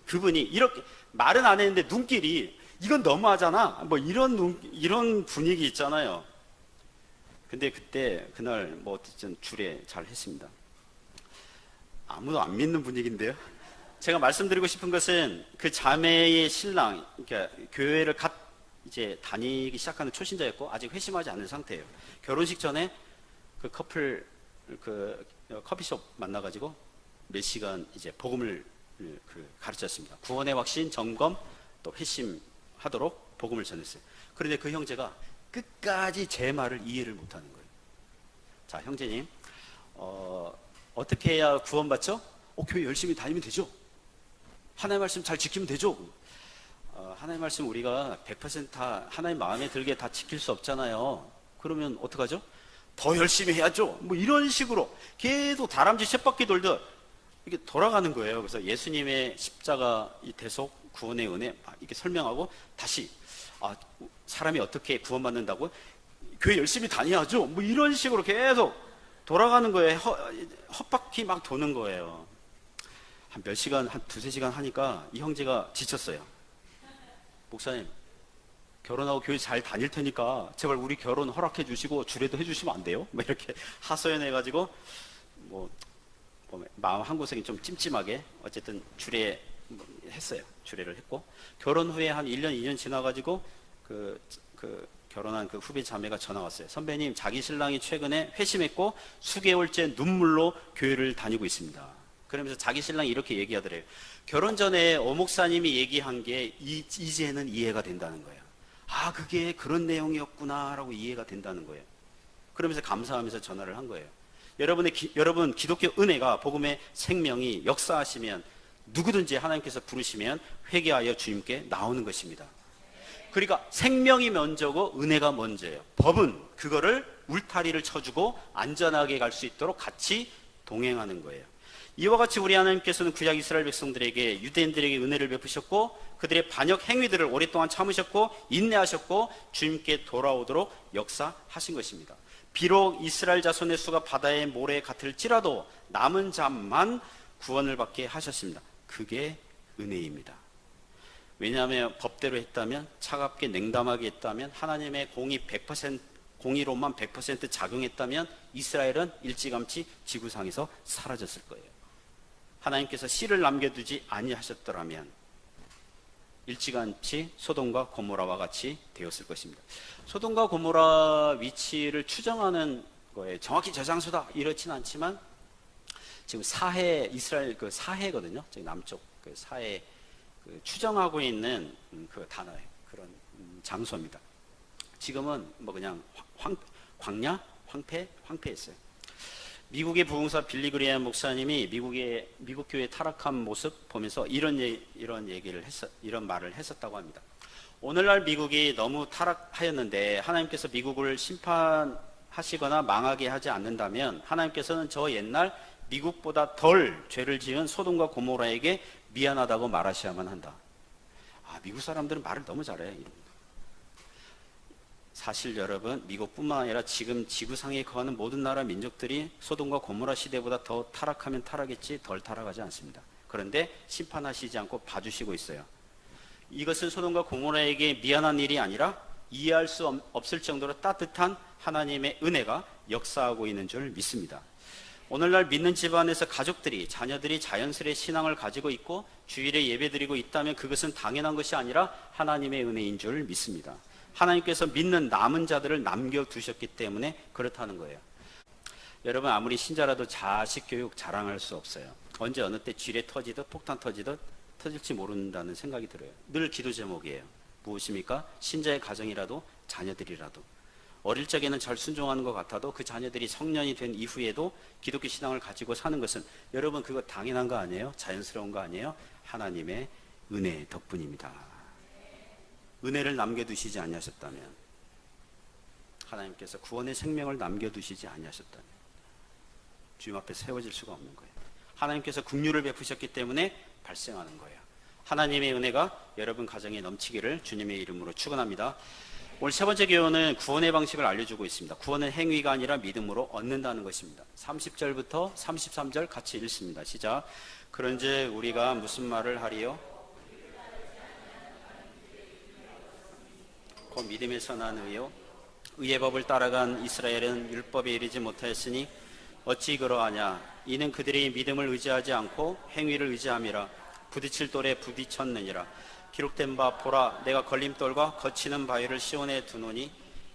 그분이 이렇게 말은 안 했는데 눈길이 이건 너무하잖아. 뭐 이런 분위기 있잖아요. 근데 그날 뭐 어쨌든 주례 잘 했습니다. 아무도 안 믿는 분위기인데요. 제가 말씀드리고 싶은 것은 그 자매의 신랑, 그러니까 교회를 이제 다니기 시작하는 초신자였고 아직 회심하지 않은 상태예요. 결혼식 전에 그 커플 그 커피숍 만나가지고 몇 시간 이제 복음을 가르쳤습니다. 구원의 확신, 점검, 또 회심하도록 복음을 전했어요. 그런데 그 형제가 끝까지 제 말을 이해를 못하는 거예요. 자, 형제님, 어떻게 해야 구원받죠? 교회 열심히 다니면 되죠. 하나님 말씀 잘 지키면 되죠. 하나님 말씀 우리가 100% 하나님 마음에 들게 다 지킬 수 없잖아요. 그러면 어떡하죠? 더 열심히 해야죠. 뭐 이런 식으로 계속 다람쥐 쳇바퀴 돌듯 이게 돌아가는 거예요. 그래서 예수님의 십자가 이 대속 구원의 은혜 이렇게 설명하고 다시 사람이 어떻게 구원받는다고 교회 열심히 다녀야죠. 뭐 이런 식으로 계속 돌아가는 거예요. 헛바퀴 막 도는 거예요. 한 몇 시간, 한 두세 시간 하니까 이 형제가 지쳤어요. 목사님, 결혼하고 교회 잘 다닐 테니까 제발 우리 결혼 허락해 주시고 주례도 해 주시면 안 돼요? 뭐 이렇게 하소연해가지고 뭐 마음 한구석이 좀 찜찜하게 어쨌든 주례 했어요. 주례를 했고, 결혼 후에 한 1년, 2년 지나가지고 결혼한 그 후배 자매가 전화 왔어요. 선배님, 자기 신랑이 최근에 회심했고 수개월째 눈물로 교회를 다니고 있습니다. 그러면서 자기 신랑이 이렇게 얘기하더래요. 결혼 전에 오목사님이 얘기한 게 이제는 이해가 된다는 거예요. 아, 그게 그런 내용이었구나 라고 이해가 된다는 거예요. 그러면서 감사하면서 전화를 한 거예요. 여러분 기독교 은혜가, 복음의 생명이 역사하시면 누구든지 하나님께서 부르시면 회개하여 주님께 나오는 것입니다. 그러니까 생명이 먼저고 은혜가 먼저예요. 법은 그거를 울타리를 쳐주고 안전하게 갈 수 있도록 같이 동행하는 거예요. 이와 같이 우리 하나님께서는 구약 이스라엘 백성들에게, 유대인들에게 은혜를 베푸셨고 그들의 반역 행위들을 오랫동안 참으셨고 인내하셨고 주님께 돌아오도록 역사하신 것입니다. 비록 이스라엘 자손의 수가 바다의 모래 같을지라도 남은 자만 구원을 받게 하셨습니다. 그게 은혜입니다. 왜냐하면 법대로 했다면, 차갑게 냉담하게 했다면, 하나님의 공의로만 100% 작용했다면 이스라엘은 일찌감치 지구상에서 사라졌을 거예요. 하나님께서 씨를 남겨두지 아니하셨더라면 일찌감치 소돔과 고모라와 같이 되었을 것입니다. 소돔과 고모라 위치를 추정하는 거예요. 정확히 저 장소다 이렇지는 않지만 지금 이스라엘 그 사해거든요. 저기 남쪽 그 사해 추정하고 있는 그 단어예요. 그런 장소입니다. 지금은 뭐 그냥 광야, 황폐했어요. 미국의 부흥사 빌리 그레이엄 목사님이 미국 교회 타락한 모습 보면서 이런 말을 했었다고 합니다. 오늘날 미국이 너무 타락하였는데 하나님께서 미국을 심판하시거나 망하게 하지 않는다면 하나님께서는 저 옛날 미국보다 덜 죄를 지은 소돔과 고모라에게 미안하다고 말하셔야만 한다. 미국 사람들은 말을 너무 잘해요. 사실 여러분, 미국뿐만 아니라 지금 지구상에 거하는 모든 나라 민족들이 소돔과 고모라 시대보다 더 타락하면 타락했지 덜 타락하지 않습니다. 그런데 심판하시지 않고 봐주시고 있어요. 이것은 소돔과 고모라에게 미안한 일이 아니라 이해할 수 없을 정도로 따뜻한 하나님의 은혜가 역사하고 있는 줄 믿습니다. 오늘날 믿는 집안에서 가족들이, 자녀들이 자연스레 신앙을 가지고 있고 주일에 예배드리고 있다면 그것은 당연한 것이 아니라 하나님의 은혜인 줄 믿습니다. 하나님께서 믿는 남은 자들을 남겨두셨기 때문에 그렇다는 거예요. 여러분, 아무리 신자라도 자식 교육 자랑할 수 없어요. 언제 어느 때 지뢰 터지듯 폭탄 터지듯 터질지 모른다는 생각이 들어요. 늘 기도 제목이에요. 무엇입니까? 신자의 가정이라도 자녀들이라도 어릴 적에는 잘 순종하는 것 같아도 그 자녀들이 성년이 된 이후에도 기독교 신앙을 가지고 사는 것은, 여러분, 그거 당연한 거 아니에요? 자연스러운 거 아니에요? 하나님의 은혜 덕분입니다. 은혜를 남겨두시지 아니하셨다면, 하나님께서 구원의 생명을 남겨두시지 아니하셨다면 주님 앞에 세워질 수가 없는 거예요. 하나님께서 긍휼을 베푸셨기 때문에 발생하는 거예요. 하나님의 은혜가 여러분 가정에 넘치기를 주님의 이름으로 축원합니다. 오늘 세 번째 교훈은 구원의 방식을 알려주고 있습니다. 구원은 행위가 아니라 믿음으로 얻는다는 것입니다. 30절부터 33절 같이 읽습니다. 시작. 그런즉 우리가 무슨 말을 하리요? 곧 믿음에서 난 의요. 의의 법을 따라간 이스라엘은 율법에 이르지 못하였으니 어찌 그러하냐? 이는 그들이 믿음을 의지하지 않고 행위를 의지함이라. 부딪힐 돌에 부딪혔느니라. 기록된 바 보라, 내가 걸림돌과 거치는 바위를 시온에 두노니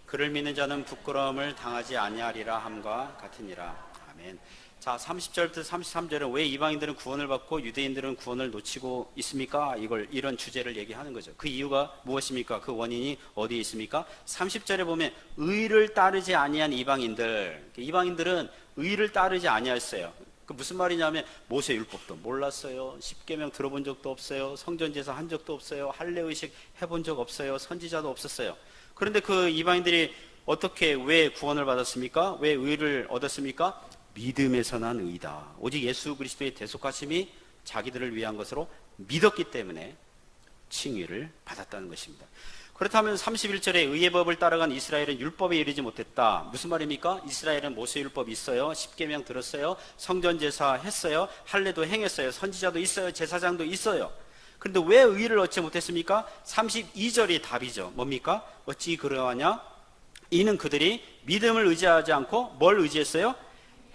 그를 믿는 자는 부끄러움을 당하지 아니하리라 함과 같으니라. 아멘. 자, 30절부터 33절은 왜 이방인들은 구원을 받고 유대인들은 구원을 놓치고 있습니까? 이런 주제를 얘기하는 거죠. 그 이유가 무엇입니까? 그 원인이 어디에 있습니까? 30절에 보면 의를 따르지 아니한 이방인들은 의를 따르지 아니했어요. 그 무슨 말이냐면 모세 율법도 몰랐어요. 십계명 들어본 적도 없어요. 성전제사 한 적도 없어요. 할례의식 해본 적 없어요. 선지자도 없었어요. 그런데 그 이방인들이 왜 구원을 받았습니까? 왜 의를 얻었습니까? 믿음에서 난 의다. 오직 예수 그리스도의 대속하심이 자기들을 위한 것으로 믿었기 때문에 칭의를 받았다는 것입니다. 그렇다면 31절에 의의 법을 따라간 이스라엘은 율법에 이르지 못했다. 무슨 말입니까? 이스라엘은 모세 율법이 있어요. 십계명 들었어요. 성전 제사 했어요. 할례도 행했어요. 선지자도 있어요. 제사장도 있어요. 그런데 왜 의를 얻지 못했습니까? 32절이 답이죠. 뭡니까? 어찌 그러하냐? 이는 그들이 믿음을 의지하지 않고 뭘 의지했어요?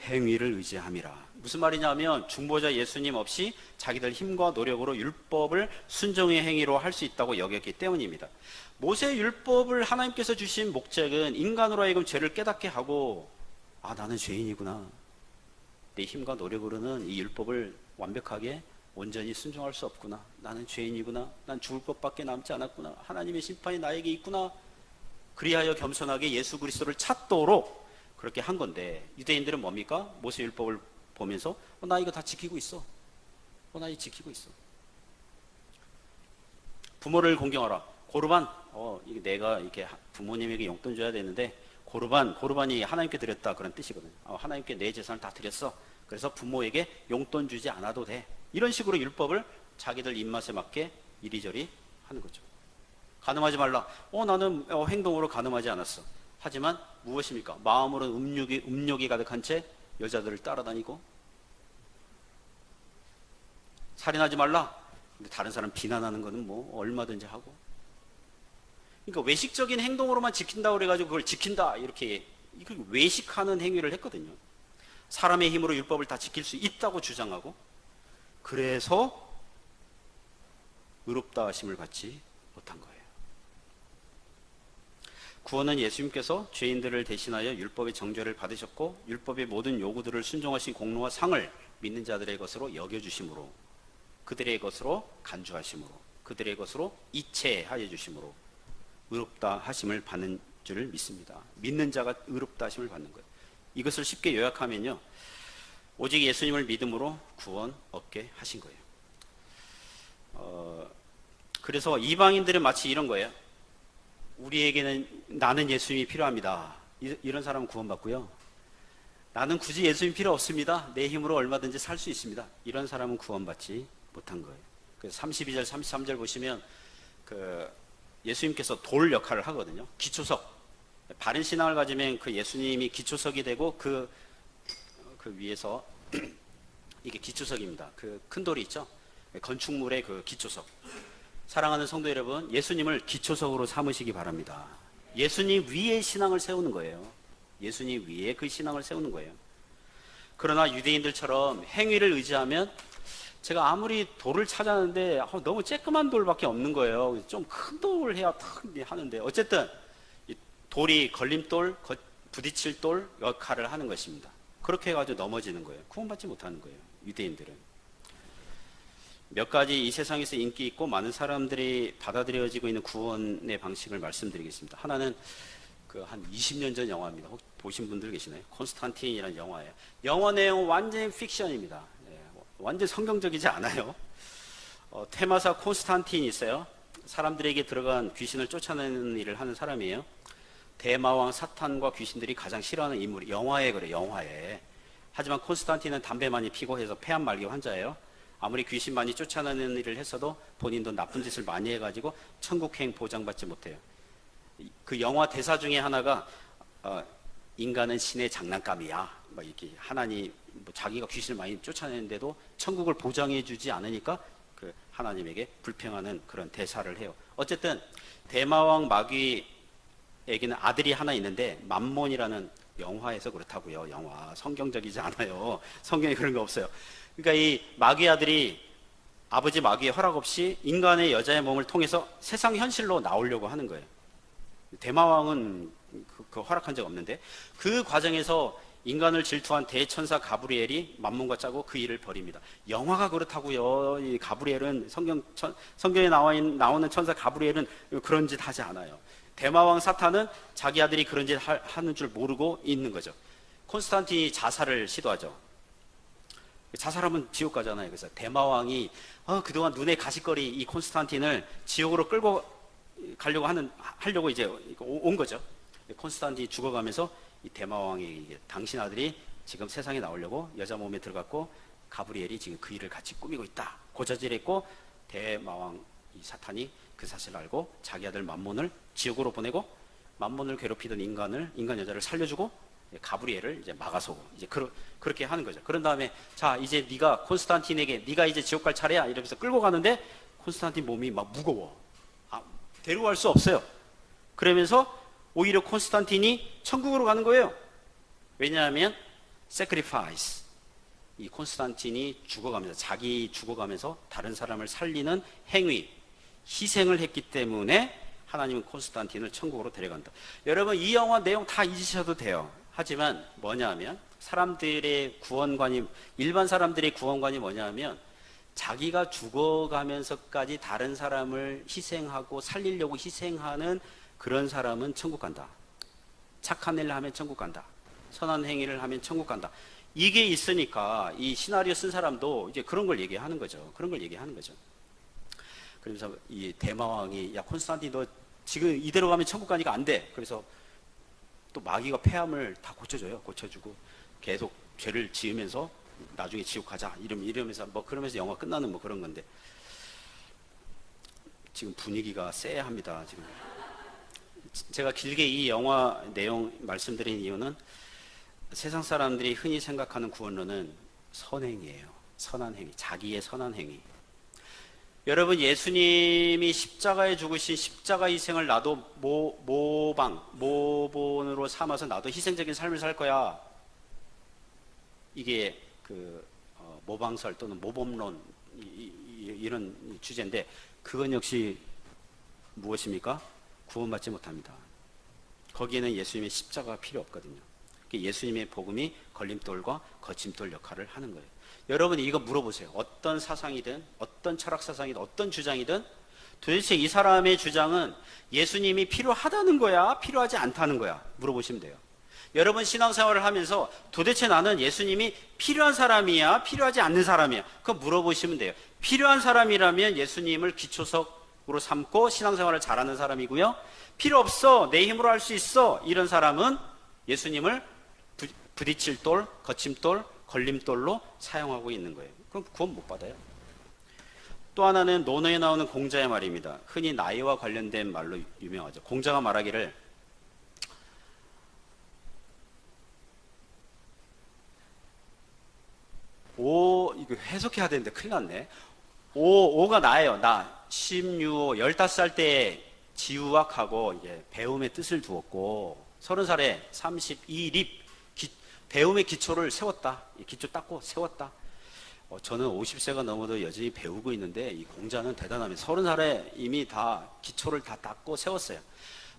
행위를 의지함이라. 무슨 말이냐면 중보자 예수님 없이 자기들 힘과 노력으로 율법을 순종의 행위로 할 수 있다고 여겼기 때문입니다. 모세 율법을 하나님께서 주신 목적은 인간으로 하여금 죄를 깨닫게 하고, 아, 나는 죄인이구나, 내 힘과 노력으로는 이 율법을 완벽하게 온전히 순종할 수 없구나, 나는 죄인이구나, 난 죽을 것밖에 남지 않았구나, 하나님의 심판이 나에게 있구나, 그리하여 겸손하게 예수 그리스도를 찾도록 그렇게 한 건데, 유대인들은 뭡니까? 모세 율법을 보면서 나 이거 다 지키고 있어, 나 이거 지키고 있어. 부모를 공경하라. 고르반, 이게 내가 이렇게 부모님에게 용돈 줘야 되는데, 고르반이 하나님께 드렸다, 그런 뜻이거든요. 하나님께 내 재산을 다 드렸어, 그래서 부모에게 용돈 주지 않아도 돼. 이런 식으로 율법을 자기들 입맛에 맞게 이리저리 하는 거죠. 간음하지 말라. 나는 행동으로 간음하지 않았어. 하지만 무엇입니까? 마음으로는 음욕이 가득한 채 여자들을 따라다니고. 살인하지 말라. 근데 다른 사람 비난하는 거는 뭐 얼마든지 하고. 그러니까 외식적인 행동으로만 지킨다고 그래가지고 그걸 지킨다, 이렇게 외식하는 행위를 했거든요. 사람의 힘으로 율법을 다 지킬 수 있다고 주장하고, 그래서 의롭다 하심을 받지 못한 거예요. 구원은 예수님께서 죄인들을 대신하여 율법의 정죄를 받으셨고, 율법의 모든 요구들을 순종하신 공로와 상을 믿는 자들의 것으로 여겨주심으로, 그들의 것으로 간주하심으로, 그들의 것으로 이체하여 주심으로 의롭다 하심을 받는 줄을 믿습니다. 믿는 자가 의롭다 하심을 받는 거예요. 이것을 쉽게 요약하면요, 오직 예수님을 믿음으로 구원 얻게 하신 거예요. 그래서 이방인들은 마치 이런 거예요. 우리에게는 나는 예수님이 필요합니다. 이런 사람은 구원받고요. 나는 굳이 예수님 필요 없습니다. 내 힘으로 얼마든지 살 수 있습니다. 이런 사람은 구원받지 못한 거예요. 그래서 32절, 33절 보시면 예수님께서 돌 역할을 하거든요. 기초석. 바른 신앙을 가지면 그 예수님이 기초석이 되고 그 위에서 이게 기초석입니다. 그 큰 돌이 있죠. 건축물의 그 기초석. 사랑하는 성도 여러분, 예수님을 기초석으로 삼으시기 바랍니다. 예수님 위에 신앙을 세우는 거예요. 예수님 위에 그 신앙을 세우는 거예요. 그러나 유대인들처럼 행위를 의지하면, 제가 아무리 돌을 찾았는데 너무 쬐끄만 돌밖에 없는 거예요. 좀 큰 돌을 해야 탁 하는데, 어쨌든 돌이 걸림돌, 부딪힐 돌 역할을 하는 것입니다. 그렇게 해가지고 넘어지는 거예요. 구원받지 못하는 거예요, 유대인들은. 몇 가지 이 세상에서 인기 있고 많은 사람들이 받아들여지고 있는 구원의 방식을 말씀드리겠습니다. 하나는 한 20년 전 영화입니다. 혹 보신 분들 계시나요? 콘스탄틴이라는 영화예요. 영화 내용은 완전히 픽션입니다. 완전 성경적이지 않아요. 테마사 콘스탄틴이 있어요. 사람들에게 들어간 귀신을 쫓아내는 일을 하는 사람이에요. 대마왕 사탄과 귀신들이 가장 싫어하는 인물이 영화에 그래요. 영화에. 하지만 콘스탄틴은 담배 많이 피고 해서 폐암 말기 환자예요. 아무리 귀신 많이 쫓아내는 일을 했어도 본인도 나쁜 짓을 많이 해가지고 천국행 보장받지 못해요. 그 영화 대사 중에 하나가 인간은 신의 장난감이야. 막 이렇게 하나님, 자기가 귀신을 많이 쫓아내는데도 천국을 보장해주지 않으니까 그 하나님에게 불평하는 그런 대사를 해요. 어쨌든 대마왕 마귀에게는 아들이 하나 있는데, 맘몬이라는, 영화에서 그렇다고요. 영화 성경적이지 않아요. 성경에 그런 거 없어요. 그러니까 이 마귀 아들이 아버지 마귀의 허락 없이 인간의 여자의 몸을 통해서 세상 현실로 나오려고 하는 거예요. 대마왕은 그 허락한 적 없는데, 그 과정에서 인간을 질투한 대천사 가브리엘이 맘몬과 짜고 그 일을 벌입니다. 영화가 그렇다고요. 이 가브리엘은 성경에 나오는 천사 가브리엘은 그런 짓 하지 않아요. 대마왕 사탄은 자기 아들이 그런 짓 하는 줄 모르고 있는 거죠. 콘스탄틴이 자살을 시도하죠. 자살하면 지옥 가잖아요. 그래서 대마왕이 그동안 눈에 가시거리 이 콘스탄틴을 지옥으로 끌고 하려고 이제 온 거죠. 콘스탄틴이 죽어가면서 이 대마왕이, 당신 아들이 지금 세상에 나오려고 여자 몸에 들어갔고 가브리엘이 지금 그 일을 같이 꾸미고 있다, 고자질했고, 대마왕 이 사탄이 그 사실을 알고 자기 아들 맘몬을 지옥으로 보내고 맘몬을 괴롭히던 인간 여자를 살려주고 가브리엘을 이제 막아서고 이제 그렇게 하는 거죠. 그런 다음에 자 이제 네가 콘스탄틴에게 네가 이제 지옥 갈 차례야 이러면서 끌고 가는데 콘스탄틴 몸이 막 무거워. 데리고 갈 수 없어요. 그러면서 오히려 콘스탄틴이 천국으로 가는 거예요. 왜냐하면 sacrifice, 이 콘스탄틴이 죽어가면서 자기 죽어가면서 다른 사람을 살리는 행위, 희생을 했기 때문에 하나님은 콘스탄틴을 천국으로 데려간다. 여러분 이 영화 내용 다 잊으셔도 돼요. 하지만 뭐냐하면 사람들의 구원관이, 일반 사람들의 구원관이 뭐냐하면 자기가 죽어가면서까지 다른 사람을 희생하고 살리려고 희생하는 그런 사람은 천국 간다. 착한 일을 하면 천국 간다. 선한 행위를 하면 천국 간다. 이게 있으니까 이 시나리오 쓴 사람도 이제 그런 걸 얘기하는 거죠. 그런 걸 얘기하는 거죠. 그러면서 이 대마왕이 야 콘스탄틴 너 지금 이대로 가면 천국 가니까 안 돼. 그래서 또 마귀가 폐암을 다 고쳐줘요. 고쳐주고 계속 죄를 지으면서 나중에 지옥 가자 이러면서 뭐 그러면서 영화 끝나는 뭐 그런 건데 지금 분위기가 쎄합니다. 지금 제가 길게 이 영화 내용 말씀드린 이유는 세상 사람들이 흔히 생각하는 구원론은 선행이에요. 선한 행위, 자기의 선한 행위. 여러분 예수님이 십자가에 죽으신 십자가 희생을 나도 모본으로 삼아서 나도 희생적인 삶을 살 거야. 이게 모방설 또는 모범론 이런 주제인데 그건 역시 무엇입니까? 구원받지 못합니다. 거기에는 예수님의 십자가가 필요 없거든요. 예수님의 복음이 걸림돌과 거침돌 역할을 하는 거예요. 여러분 이거 물어보세요. 어떤 사상이든 어떤 철학 사상이든 어떤 주장이든 도대체 이 사람의 주장은 예수님이 필요하다는 거야? 필요하지 않다는 거야? 물어보시면 돼요. 여러분 신앙생활을 하면서 도대체 나는 예수님이 필요한 사람이야? 필요하지 않는 사람이야? 그거 물어보시면 돼요. 필요한 사람이라면 예수님을 기초석으로 삼고 신앙생활을 잘하는 사람이고요. 필요 없어, 내 힘으로 할 수 있어, 이런 사람은 예수님을 부딪힐 돌, 거침돌, 걸림돌로 사용하고 있는 거예요. 그럼 구원 못 받아요. 또 하나는 논어에 나오는 공자의 말입니다. 흔히 나이와 관련된 말로 유명하죠. 공자가 말하기를 이거 해석해야 되는데 큰일 났네. 오가 나예요. 나 16, 15살 때 지우학하고 이제 배움의 뜻을 두었고 30살에 32립 배움의 기초를 세웠다. 기초 닦고 세웠다. 저는 50세가 넘어도 여전히 배우고 있는데 이 공자는 대단합니다. 30살에 이미 다 기초를 다 닦고 세웠어요.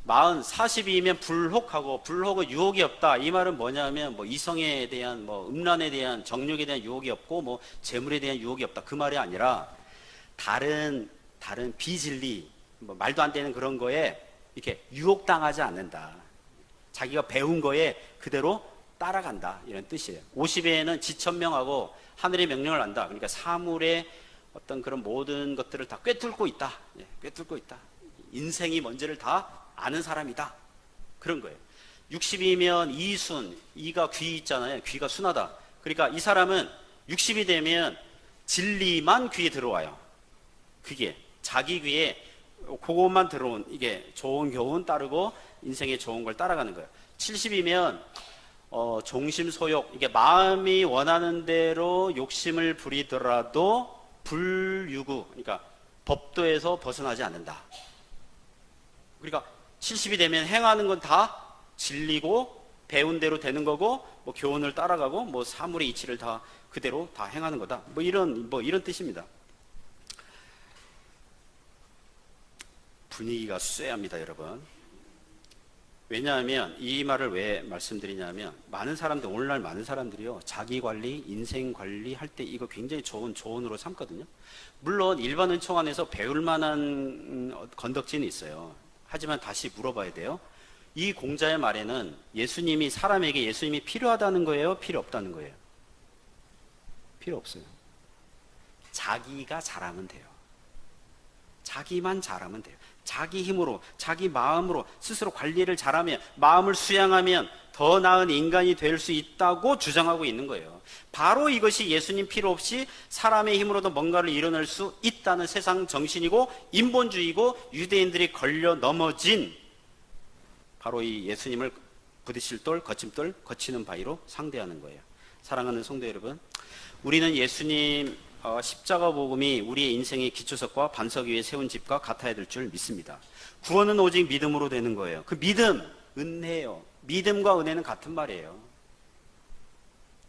42이면 불혹하고 불혹은 유혹이 없다. 이 말은 뭐냐면 뭐 이성에 대한 뭐 음란에 대한 정욕에 대한 유혹이 없고 뭐 재물에 대한 유혹이 없다. 그 말이 아니라 다른 비진리 뭐 말도 안 되는 그런 거에 이렇게 유혹당하지 않는다. 자기가 배운 거에 그대로 따라간다. 이런 뜻이에요. 50에는 지천명하고 하늘의 명령을 안다. 그러니까 사물의 어떤 그런 모든 것들을 다 꿰뚫고 있다. 꿰뚫고 있다. 인생이 뭔지를 다 아는 사람이다. 그런 거예요. 60이면 이순, 이가 귀 있잖아요. 귀가 순하다. 그러니까 이 사람은 60이 되면 진리만 귀에 들어와요. 그게 자기 귀에 그것만 들어온 이게 좋은 교훈 따르고 인생에 좋은 걸 따라가는 거예요. 70이면 종심소욕, 이게 마음이 원하는 대로 욕심을 부리더라도 불유구, 그러니까 법도에서 벗어나지 않는다. 그러니까 70이 되면 행하는 건 다 진리고 배운 대로 되는 거고 뭐 교훈을 따라가고 뭐 사물의 이치를 다 그대로 다 행하는 거다. 뭐 이런 뜻입니다. 분위기가 쎄합니다, 여러분. 왜냐하면 이 말을 왜 말씀드리냐면 오늘날 많은 사람들이요 자기 관리, 인생 관리 할 때 이거 굉장히 좋은 조언으로 삼거든요. 물론 일반 은총 안에서 배울 만한 건덕지는 있어요. 하지만 다시 물어봐야 돼요. 이 공자의 말에는 사람에게 예수님이 필요하다는 거예요? 필요 없다는 거예요? 필요 없어요. 자기가 잘하면 돼요. 자기만 잘하면 돼요. 자기 힘으로, 자기 마음으로 스스로 관리를 잘하면, 마음을 수양하면 더 나은 인간이 될 수 있다고 주장하고 있는 거예요. 바로 이것이 예수님 필요 없이 사람의 힘으로도 뭔가를 이뤄낼 수 있다는 세상 정신이고 인본주의고 유대인들이 걸려 넘어진 바로 이 예수님을 부딪힐 돌, 거침돌, 거치는 바위로 상대하는 거예요. 사랑하는 성도 여러분, 우리는 예수님 십자가 복음이 우리의 인생의 기초석과 반석 위에 세운 집과 같아야 될 줄 믿습니다. 구원은 오직 믿음으로 되는 거예요. 그 믿음, 은혜예요. 믿음과 은혜는 같은 말이에요.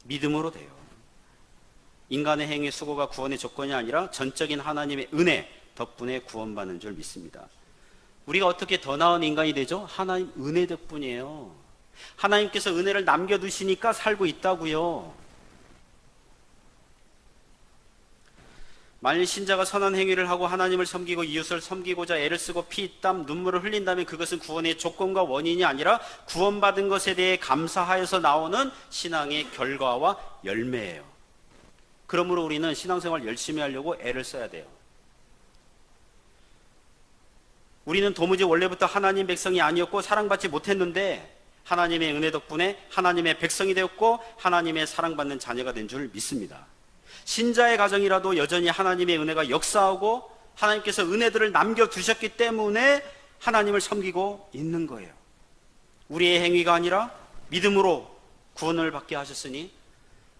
믿음으로 돼요. 인간의 행위 수고가 구원의 조건이 아니라 전적인 하나님의 은혜 덕분에 구원받는 줄 믿습니다. 우리가 어떻게 더 나은 인간이 되죠? 하나님 은혜 덕분이에요. 하나님께서 은혜를 남겨두시니까 살고 있다고요. 만일 신자가 선한 행위를 하고 하나님을 섬기고 이웃을 섬기고자 애를 쓰고 피, 땀, 눈물을 흘린다면 그것은 구원의 조건과 원인이 아니라 구원받은 것에 대해 감사하여서 나오는 신앙의 결과와 열매예요. 그러므로 우리는 신앙생활 열심히 하려고 애를 써야 돼요. 우리는 도무지 원래부터 하나님 백성이 아니었고 사랑받지 못했는데 하나님의 은혜 덕분에 하나님의 백성이 되었고 하나님의 사랑받는 자녀가 된 줄 믿습니다. 신자의 가정이라도 여전히 하나님의 은혜가 역사하고 하나님께서 은혜들을 남겨두셨기 때문에 하나님을 섬기고 있는 거예요. 우리의 행위가 아니라 믿음으로 구원을 받게 하셨으니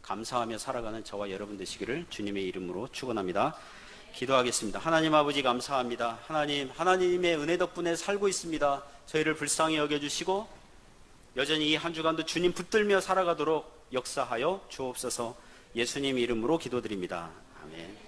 감사하며 살아가는 저와 여러분 되시기를 주님의 이름으로 축원합니다. 기도하겠습니다. 하나님 아버지 감사합니다. 하나님의 은혜 덕분에 살고 있습니다. 저희를 불쌍히 여겨주시고 여전히 이 한 주간도 주님 붙들며 살아가도록 역사하여 주옵소서. 예수님 이름으로 기도드립니다. 아멘.